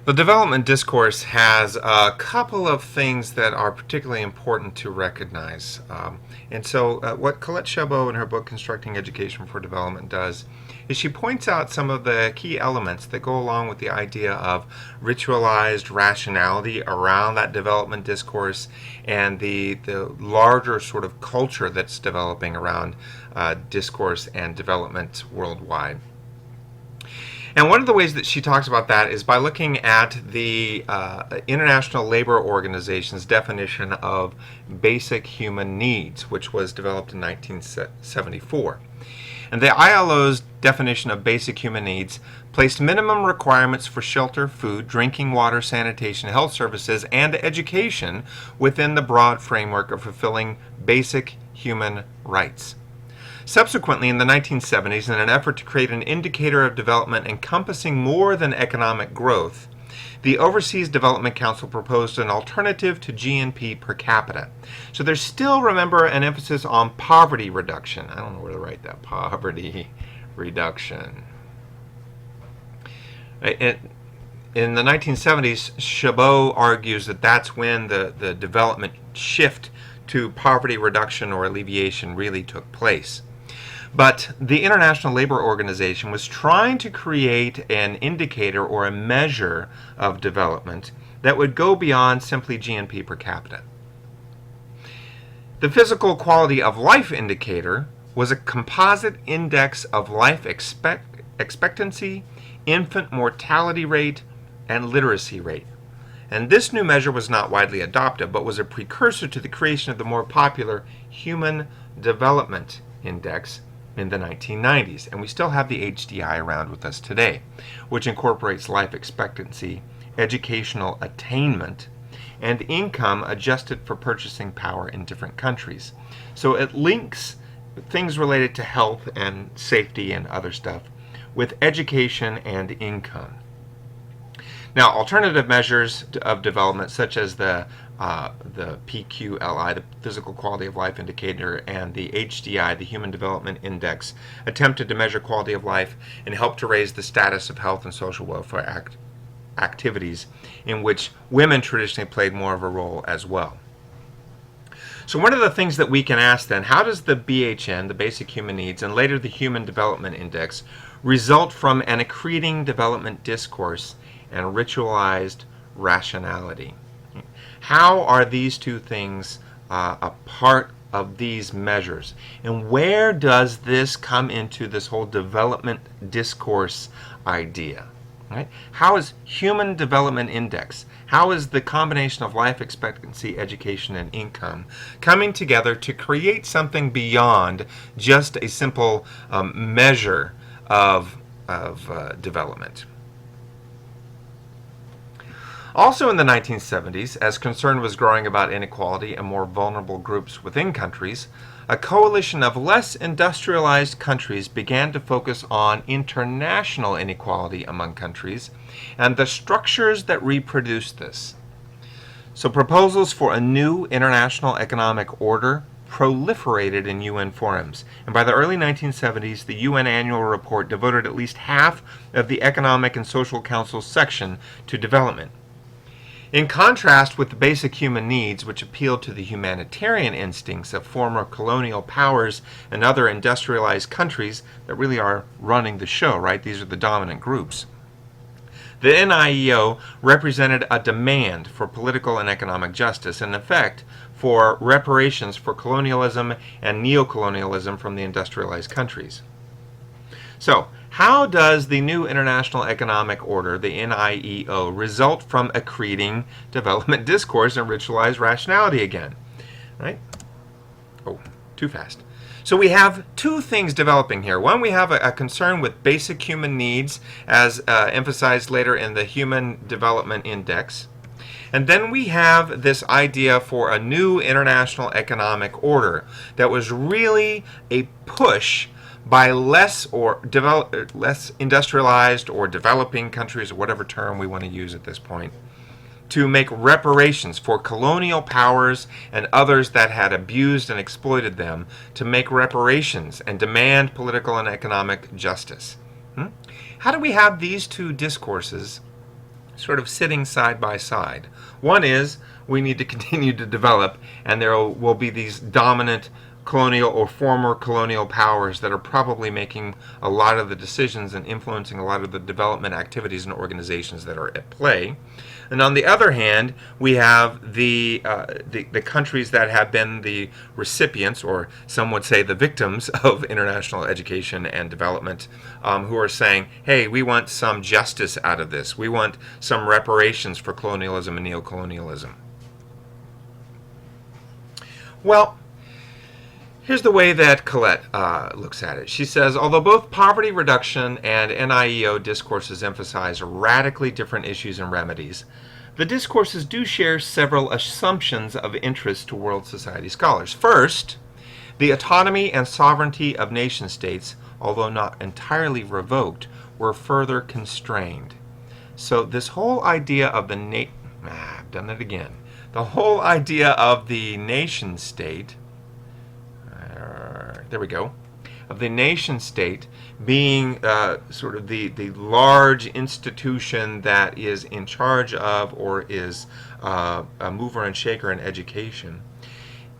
The development discourse has a couple of things that are particularly important to recognize. What Colette Chabot in her book Constructing Education for Development does is she points out some of the key elements that go along with the idea of ritualized rationality around that development discourse and the larger sort of culture that's developing around discourse and development worldwide. And one of the ways that she talks about that is by looking at the International Labor Organization's definition of basic human needs, which was developed in 1974. And the ILO's definition of basic human needs placed minimum requirements for shelter, food, drinking water, sanitation, health services, and education within the broad framework of fulfilling basic human rights. Subsequently, in the 1970s, in an effort to create an indicator of development encompassing more than economic growth, the Overseas Development Council proposed an alternative to GNP per capita. So there's still, remember, an emphasis on poverty reduction. I don't know where to write that. Poverty reduction. In the 1970s, Chabot argues that that's when the development shift to poverty reduction or alleviation really took place. But the International Labor Organization was trying to create an indicator or a measure of development that would go beyond simply GNP per capita. The Physical Quality of Life Indicator was a composite index of life expectancy, infant mortality rate, and literacy rate. And this new measure was not widely adopted, but was a precursor to the creation of the more popular Human Development Index in the 1990s. And we still have the HDI around with us today, which incorporates life expectancy, educational attainment, and income adjusted for purchasing power in different countries. So it links things related to health and safety and other stuff with education and income. Now, alternative measures of development, such as the PQLI, the Physical Quality of Life Indicator, and the HDI, the Human Development Index, attempted to measure quality of life and help to raise the status of health and social welfare activities in which women traditionally played more of a role as well. So one of the things that we can ask then, how does the BHN, the Basic Human Needs, and later the Human Development Index result from an accreting development discourse and ritualized rationality? How are these two things a part of these measures? And where does this come into this whole development discourse idea? Right? How is Human Development Index, how is the combination of life expectancy, education, and income coming together to create something beyond just a simple measure of development? Also in the 1970s, as concern was growing about inequality and more vulnerable groups within countries, a coalition of less industrialized countries began to focus on international inequality among countries and the structures that reproduce this. So proposals for a new international economic order proliferated in UN forums, and by the early 1970s, the UN annual report devoted at least half of the Economic and Social Council's section to development. In contrast with the basic human needs, which appealed to the humanitarian instincts of former colonial powers and other industrialized countries that really are running the show, right? These are the dominant groups. The NIEO represented a demand for political and economic justice, and in effect, for reparations for colonialism and neocolonialism from the industrialized countries. So, how does the new international economic order, the NIEO, result from accreting development discourse and ritualized rationality again? Right? Oh, too fast. So we have two things developing here. One, we have a concern with basic human needs, as emphasized later in the Human Development Index. And then we have this idea for a new international economic order that was really a push by less industrialized or developing countries, or whatever term we want to use at this point, to make reparations for colonial powers and others that had abused and exploited them, to make reparations and demand political and economic justice. How do we have these two discourses sort of sitting side by side. One is we need to continue to develop, and there will be these dominant colonial or former colonial powers that are probably making a lot of the decisions and influencing a lot of the development activities and organizations that are at play. And on the other hand, we have the countries that have been the recipients, or some would say the victims, of international education and development, who are saying, hey, we want some justice out of this. We want some reparations for colonialism and neocolonialism. Well, here's the way that Colette looks at it. She says, although both poverty reduction and NIEO discourses emphasize radically different issues and remedies, the discourses do share several assumptions of interest to world society scholars. First, the autonomy and sovereignty of nation states, although not entirely revoked, were further constrained. So this whole idea of the I've done it again. The whole idea of the nation state, there we go, of the nation state being sort of the large institution that is in charge of, or is a mover and shaker in education,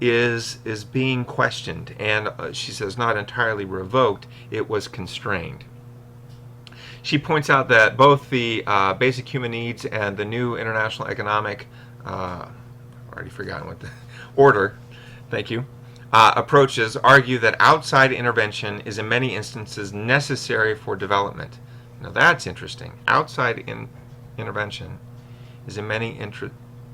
is being questioned. And she says not entirely revoked, it was constrained. She points out that both the basic human needs and the new international economic, I've already forgotten what the order, thank you, approaches argue that outside intervention is in many instances necessary for development. Now that's interesting. Outside intervention is in many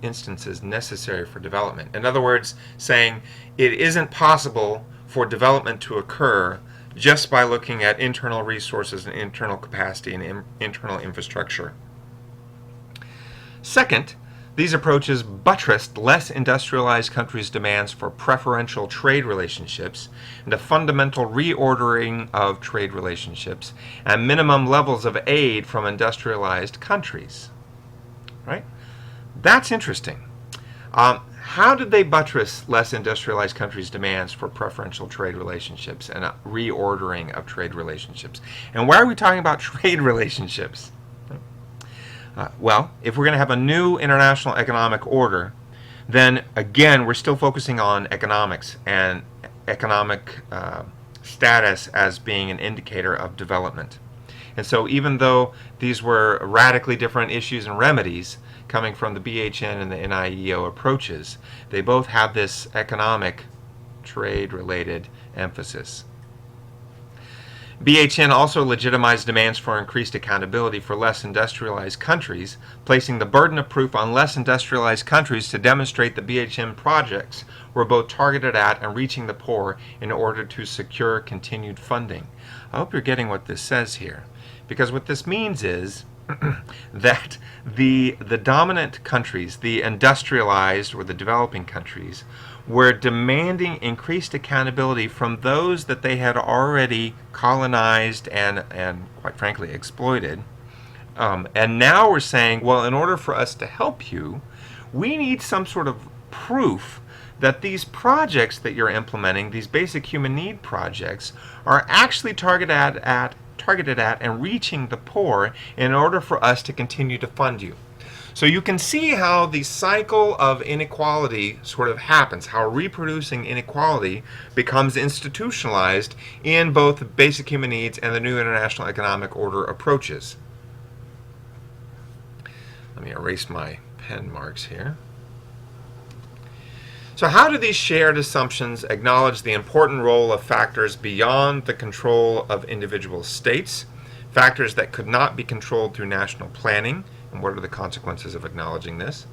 instances necessary for development. In other words, saying it isn't possible for development to occur just by looking at internal resources and internal capacity and internal infrastructure. Second, these approaches buttressed less industrialized countries' demands for preferential trade relationships and a fundamental reordering of trade relationships and minimum levels of aid from industrialized countries. Right? That's interesting. How did they buttress less industrialized countries' demands for preferential trade relationships and a reordering of trade relationships? And why are we talking about trade relationships? Well, if we're going to have a new international economic order, then again, we're still focusing on economics and economic status as being an indicator of development. And so even though these were radically different issues and remedies coming from the BHN and the NIEO approaches, they both have this economic trade-related emphasis. BHN also legitimized demands for increased accountability for less industrialized countries, placing the burden of proof on less industrialized countries to demonstrate that BHN projects were both targeted at and reaching the poor in order to secure continued funding. I hope you're getting what this says here, because what this means is that the dominant countries, the industrialized or the developing countries, were demanding increased accountability from those that they had already colonized and quite frankly exploited. And now we're saying, well, in order for us to help you, we need some sort of proof that these projects that you're implementing, these basic human need projects, are actually targeted at and reaching the poor in order for us to continue to fund you. So you can see how the cycle of inequality sort of happens, how reproducing inequality becomes institutionalized in both basic human needs and the new international economic order approaches. Let me erase my pen marks here. So how do these shared assumptions acknowledge the important role of factors beyond the control of individual states, factors that could not be controlled through national planning, and what are the consequences of acknowledging this?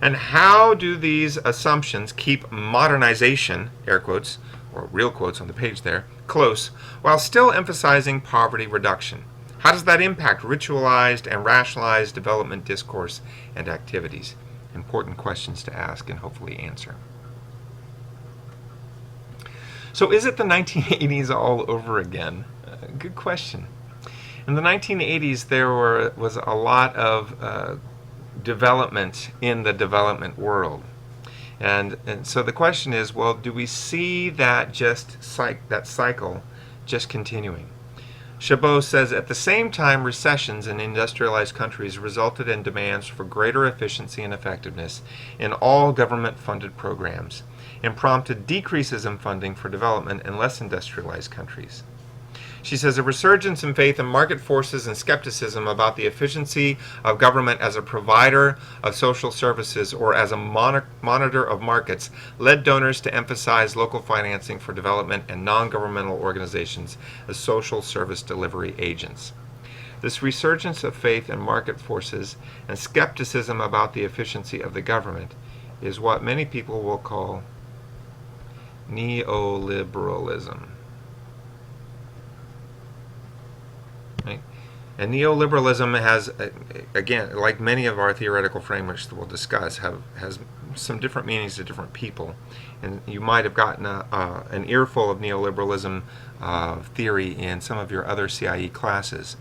And how do these assumptions keep modernization, air quotes, or real quotes on the page there, close, while still emphasizing poverty reduction? How does that impact ritualized and rationalized development discourse and activities? Important questions to ask and hopefully answer. So is it the 1980s all over again? Good question. In the 1980s, there was a lot of development in the development world. And so the question is, well, do we see that that cycle just continuing? Chabot says at the same time, recessions in industrialized countries resulted in demands for greater efficiency and effectiveness in all government-funded programs and prompted decreases in funding for development in less industrialized countries. She says a resurgence in faith in market forces and skepticism about the efficiency of government as a provider of social services or as a monitor of markets led donors to emphasize local financing for development and non-governmental organizations as social service delivery agents. This resurgence of faith in market forces and skepticism about the efficiency of the government is what many people will call neoliberalism. Right? And neoliberalism has, again, like many of our theoretical frameworks that we'll discuss, has some different meanings to different people. And you might have gotten an earful of neoliberalism theory in some of your other CIE classes.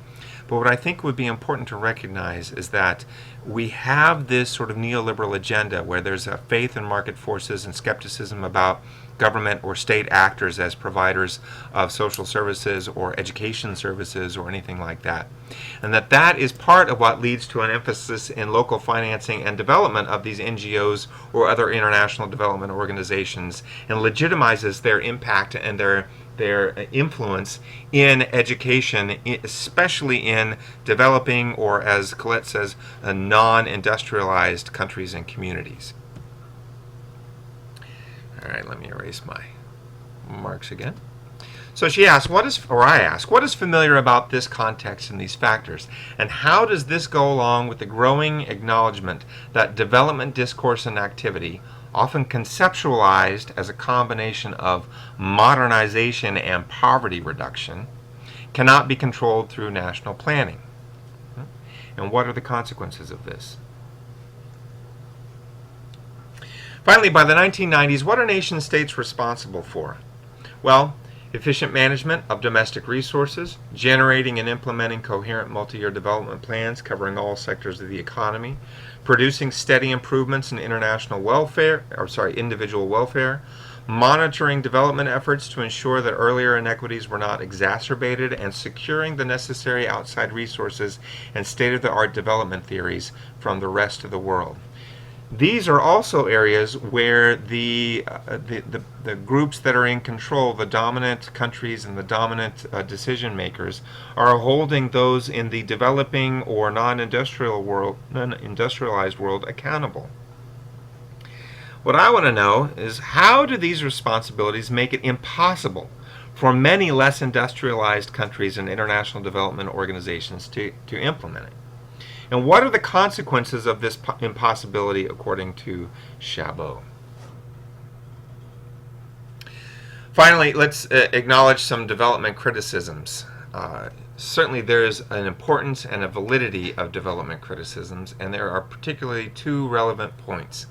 But what I think would be important to recognize is that we have this sort of neoliberal agenda where there's a faith in market forces and skepticism about government or state actors as providers of social services or education services or anything like that. And that is part of what leads to an emphasis in local financing and development of these NGOs or other international development organizations and legitimizes their impact and their influence in education, especially in developing, or as Colette says, non-industrialized countries and communities. All right, let me erase my marks again. So she asks, I ask, what is familiar about this context and these factors? And how does this go along with the growing acknowledgement that development discourse and activity, often conceptualized as a combination of modernization and poverty reduction, cannot be controlled through national planning? And what are the consequences of this? Finally, by the 1990s, what are nation states responsible for? Well, efficient management of domestic resources, generating and implementing coherent multi-year development plans covering all sectors of the economy, producing steady improvements in individual welfare, monitoring development efforts to ensure that earlier inequities were not exacerbated, and securing the necessary outside resources and state-of-the-art development theories from the rest of the world. These are also areas where the groups that are in control, the dominant countries and the dominant decision makers, are holding those in the developing or non-industrialized world accountable. What I want to know is, how do these responsibilities make it impossible for many less industrialized countries and international development organizations to implement it? And what are the consequences of this impossibility according to Chabot? Finally, let's acknowledge some development criticisms. Certainly there is an importance and a validity of development criticisms, and there are particularly two relevant points.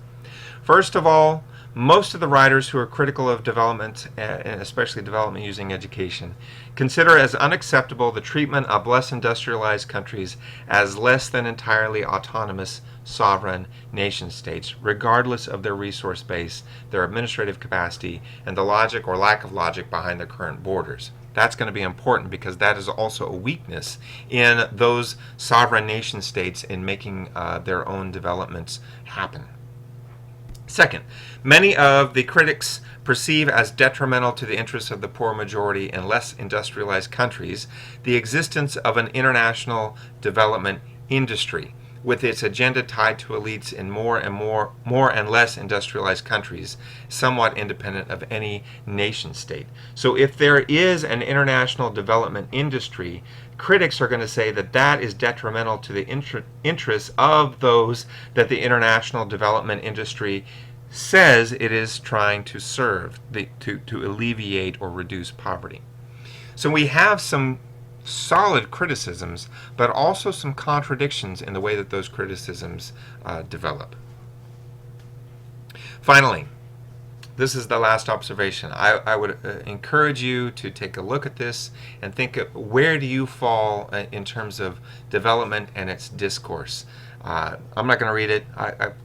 First of all, most of the writers who are critical of development, and especially development using education, consider as unacceptable the treatment of less industrialized countries as less than entirely autonomous, sovereign nation states, regardless of their resource base, their administrative capacity, and the logic or lack of logic behind their current borders. That's going to be important because that is also a weakness in those sovereign nation states in making their own developments happen. Second, many of the critics perceive as detrimental to the interests of the poor majority in less industrialized countries the existence of an international development industry with its agenda tied to elites in more and less industrialized countries, somewhat independent of any nation state. So if there is an international development industry, critics are going to say that that is detrimental to the interests of those that the international development industry says it is trying to serve, to alleviate or reduce poverty. So we have some solid criticisms, but also some contradictions in the way that those criticisms develop. Finally, this is the last observation. I would encourage you to take a look at this and think of where do you fall in terms of development and its discourse. I'm not going to read it.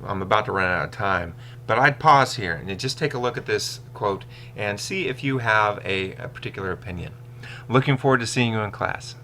I'm about to run out of time. But I'd pause here and just take a look at this quote and see if you have a particular opinion. Looking forward to seeing you in class.